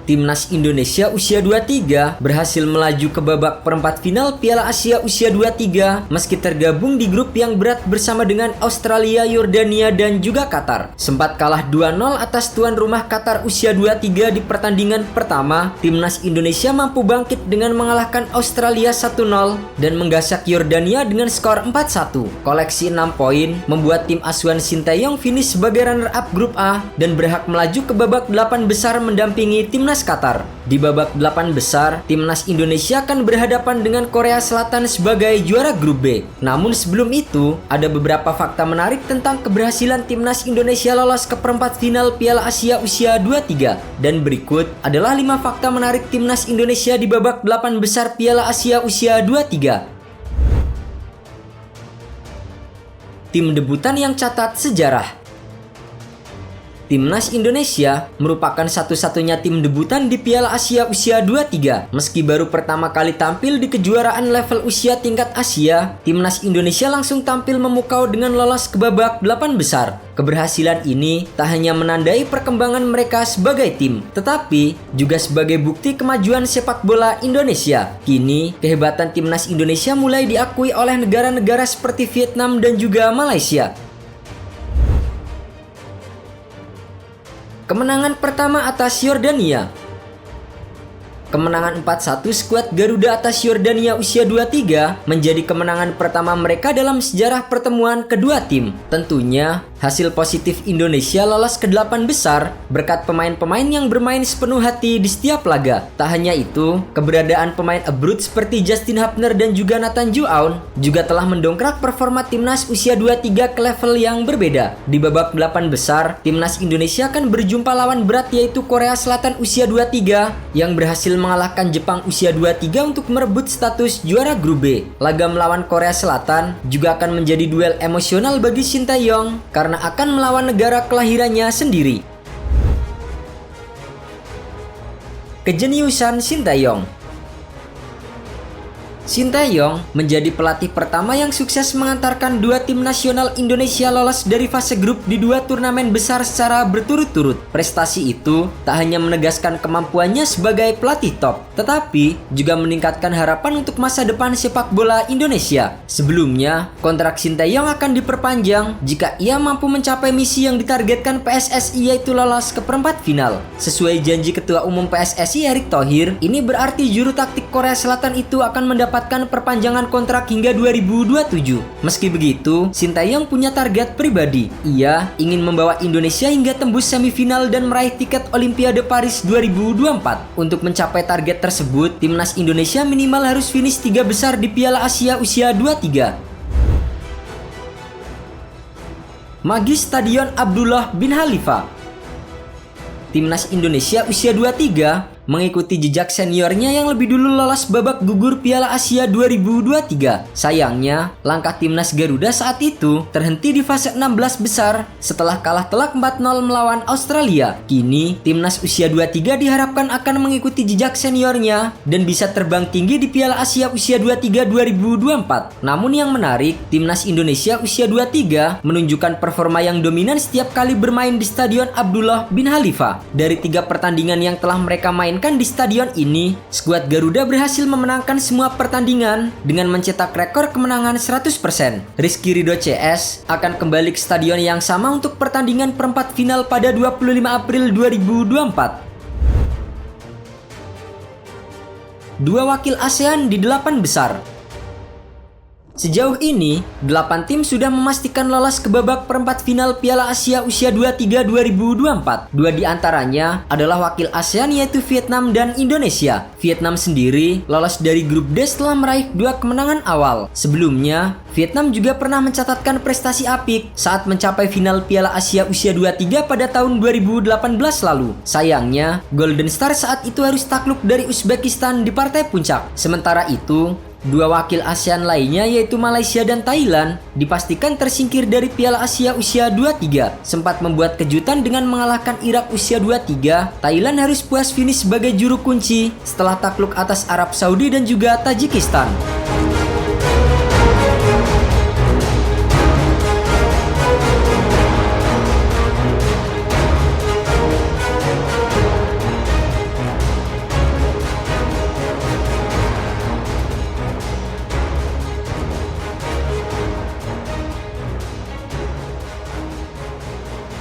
Timnas Indonesia usia 23 berhasil melaju ke babak perempat final Piala Asia usia 23 meski tergabung di grup yang berat bersama dengan Australia, Yordania, dan juga Qatar. Sempat kalah 2-0 atas tuan rumah Qatar usia 23 di pertandingan pertama, Timnas Indonesia mampu bangkit dengan mengalahkan Australia 1-0 dan menggasak Yordania dengan skor 4-1. Koleksi 6 poin membuat tim asuhan Sinteyong finish sebagai runner-up grup A dan berhak melaju ke babak 8 besar mendampingi Timnas Qatar. Di babak 8 besar, Timnas Indonesia akan berhadapan dengan Korea Selatan sebagai juara grup B. Namun sebelum itu, ada beberapa fakta menarik tentang keberhasilan Timnas Indonesia lolos ke perempat final Piala Asia usia 23. Dan berikut adalah 5 fakta menarik Timnas Indonesia di babak 8 besar Piala Asia usia 23. Tim debutan yang catat sejarah. Timnas Indonesia merupakan satu-satunya tim debutan di Piala Asia usia 23. Meski baru pertama kali tampil di kejuaraan level usia tingkat Asia, Timnas Indonesia langsung tampil memukau dengan lolos ke babak 8 besar. Keberhasilan ini tak hanya menandai perkembangan mereka sebagai tim, tetapi juga sebagai bukti kemajuan sepak bola Indonesia. Kini, kehebatan Timnas Indonesia mulai diakui oleh negara-negara seperti Vietnam dan juga Malaysia. Kemenangan pertama atas Yordania. Kemenangan 4-1 skuad Garuda atas Yordania usia 23 menjadi kemenangan pertama mereka dalam sejarah pertemuan kedua tim. Tentunya, hasil positif Indonesia lolos ke 8 besar berkat pemain-pemain yang bermain sepenuh hati di setiap laga. Tak hanya itu, keberadaan pemain abroad seperti Justin Hapner dan juga Nathan Juaun juga telah mendongkrak performa Timnas usia 23 ke level yang berbeda. Di babak 8 besar, Timnas Indonesia akan berjumpa lawan berat yaitu Korea Selatan usia 23 yang berhasil mengalahkan Jepang usia 23 untuk merebut status juara grup B. Laga melawan Korea Selatan juga akan menjadi duel emosional bagi Sinteyong karena akan melawan negara kelahirannya sendiri. Kejeniusan Sinteyong. Sinteyong menjadi pelatih pertama yang sukses mengantarkan dua tim nasional Indonesia lolos dari fase grup di dua turnamen besar secara berturut-turut. Prestasi itu tak hanya menegaskan kemampuannya sebagai pelatih top, tetapi juga meningkatkan harapan untuk masa depan sepak bola Indonesia. Sebelumnya, kontrak Sinteyong akan diperpanjang jika ia mampu mencapai misi yang ditargetkan PSSI yaitu lolos ke perempat final. Sesuai janji Ketua Umum PSSI Erick Thohir, ini berarti juru taktik Korea Selatan itu akan mendapatkan perpanjangan kontrak hingga 2027. Meski begitu, Sinteyong punya target pribadi. Ia ingin membawa Indonesia hingga tembus semifinal dan meraih tiket Olimpiade Paris 2024. Untuk mencapai target tersebut, Timnas Indonesia minimal harus finish 3 besar di Piala Asia usia 23. Magis Stadion Abdullah bin Khalifa. Timnas Indonesia usia 23 mengikuti jejak seniornya yang lebih dulu lolos babak gugur Piala Asia 2023. Sayangnya, langkah Timnas Garuda saat itu terhenti di fase 16 besar setelah kalah telak 4-0 melawan Australia. Kini, Timnas usia 23 diharapkan akan mengikuti jejak seniornya dan bisa terbang tinggi di Piala Asia usia 23 2024. Namun yang menarik, Timnas Indonesia usia 23 menunjukkan performa yang dominan setiap kali bermain di Stadion Abdullah bin Khalifa. Dari 3 pertandingan yang telah mereka main di stadion ini, skuad Garuda berhasil memenangkan semua pertandingan dengan mencetak rekor kemenangan 100%. Rizky Ridho CS akan kembali ke stadion yang sama untuk pertandingan perempat final pada 25 April 2024. Dua wakil ASEAN di 8 besar. Sejauh ini, 8 tim sudah memastikan lolos ke babak perempat final Piala Asia usia 23 2024. 2 di antaranya adalah wakil ASEAN yaitu Vietnam dan Indonesia. Vietnam sendiri lolos dari grup D setelah meraih 2 kemenangan awal. Sebelumnya, Vietnam juga pernah mencatatkan prestasi apik saat mencapai final Piala Asia usia 23 pada tahun 2018 lalu. Sayangnya, Golden Star saat itu harus takluk dari Uzbekistan di partai puncak. Sementara itu, 2 wakil ASEAN lainnya yaitu Malaysia dan Thailand dipastikan tersingkir dari Piala Asia usia 23. Sempat membuat kejutan dengan mengalahkan Irak usia 23, Thailand harus puas finish sebagai juru kunci setelah takluk atas Arab Saudi dan juga Tajikistan.